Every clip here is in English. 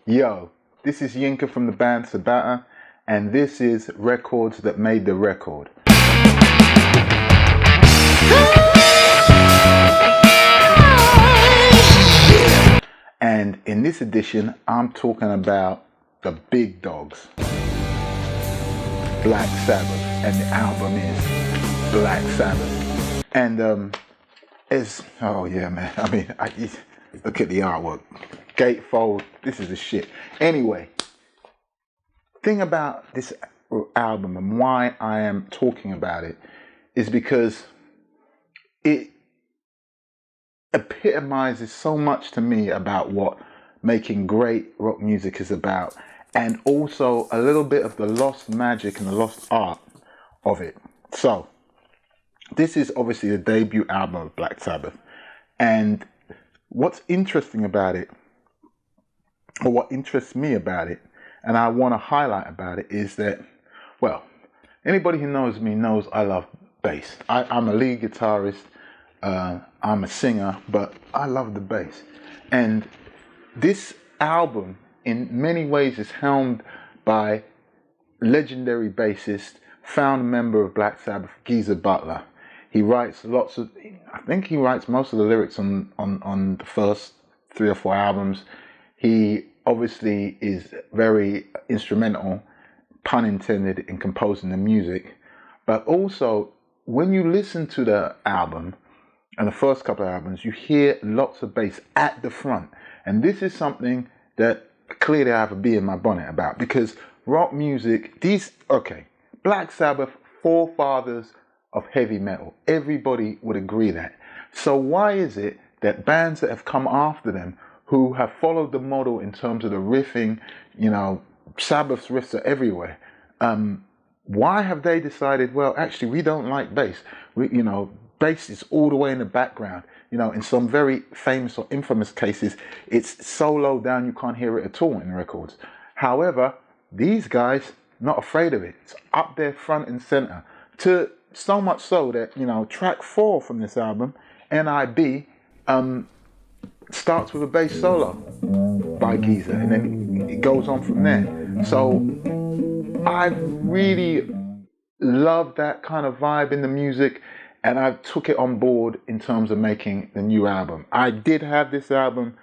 Yo, this is Yinka from the band Sabatta, and this is Records That Made the Record. And in this edition, I'm talking about the big dogs, Black Sabbath, and the album is Black Sabbath. And oh yeah, man. I mean, look at the artwork, gatefold. This is the shit. Anyway, thing about this album and why I am talking about it is because it epitomizes so much to me about what making great rock music is about, and also a little bit of the lost magic and the lost art of it. So this is obviously the debut album of Black Sabbath, and what's interesting about it, or what interests me about it, and I want to highlight about it, is that, well, anybody who knows me knows I love bass. I'm a lead guitarist, I'm a singer, but I love the bass. And this album, in many ways, is helmed by legendary bassist, found member of Black Sabbath, Geezer Butler. He writes I think he writes most of the lyrics on the first 3 or 4 albums. He obviously is very instrumental, pun intended, in composing the music. But also, when you listen to the album, and the first couple of albums, you hear lots of bass at the front. And this is something that clearly I have a bee in my bonnet about, because rock music, Black Sabbath, forefathers of heavy metal. Everybody would agree that. So why is it that bands that have come after them, who have followed the model in terms of the riffing, Sabbath's riffs are everywhere, why have they decided, well, actually, we don't like bass. Bass is all the way in the background. In some very famous or infamous cases, it's so low down you can't hear it at all in records. However, these guys, not afraid of it. It's up there front and center. To so much so that, track 4 from this album, NIB, starts with a bass solo by Geezer, and then it goes on from there. So I really love that kind of vibe in the music, and I took it on board in terms of making the new album. I did have this album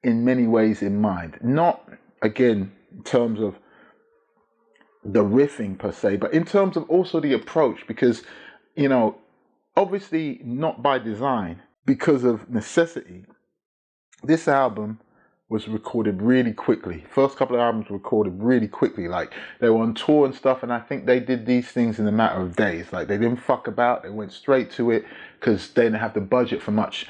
in many ways in mind. Not, again, in terms of the riffing per se, but in terms of also the approach, because, obviously not by design, because of necessity, this album was recorded really quickly. First couple of albums were recorded really quickly. Like, they were on tour and stuff, and I think they did these things in a matter of days. Like, they didn't fuck about. They went straight to it because they didn't have the budget for much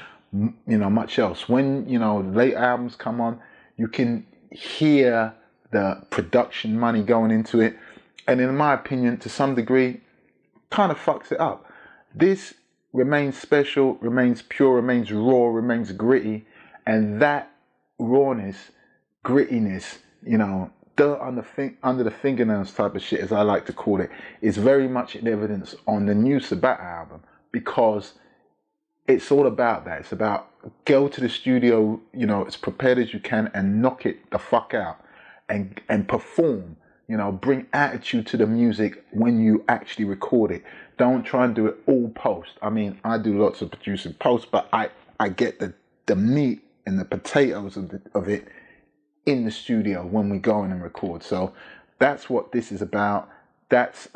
else. When, late albums come on, you can hear the production money going into it. And in my opinion, to some degree, kind of fucks it up. This remains special, remains pure, remains raw, remains gritty. And that rawness, grittiness, dirt under the fingernails type of shit, as I like to call it, is very much in evidence on the new Sabatta album, because it's all about that. It's about go to the studio, as prepared as you can, and knock it the fuck out, and perform. Bring attitude to the music when you actually record it. Don't try and do it all post. I mean, I do lots of producing post, but I get the meat and the potatoes of it in the studio when we go in and record. So that's what this is about. That's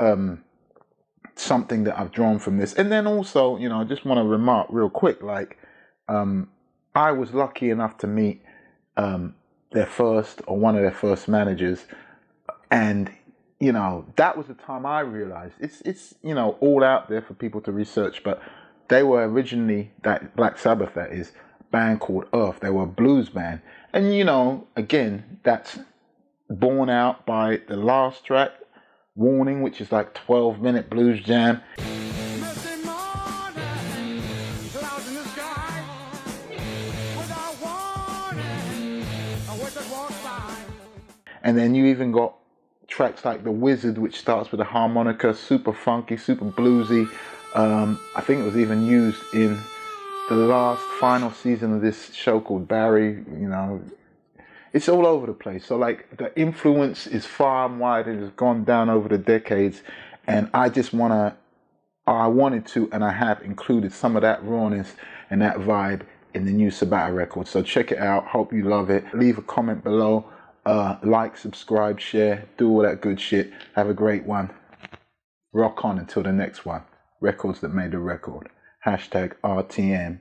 something that I've drawn from this. And then also, I just want to remark real quick, like, I was lucky enough to meet one of their first managers. And, that was the time I realized it's all out there for people to research, but they were originally, that Black Sabbath, that is, band called Earth. They were a blues band. And, again, that's borne out by the last track, Warning, which is like 12-minute blues jam. And then you even got tracks like The Wizard, which starts with a harmonica, super funky, super bluesy. I think it was even used in the final season of this show called Barry. it's all over the place. So like the influence is far and wide and has gone down over the decades. And I wanted to, and I have included some of that rawness and that vibe in the new Sabatta record. So check it out. Hope you love it. Leave a comment below. Like, subscribe, share, do all that good shit. Have a great one. Rock on until the next one. Records that made a record. #RTMTR.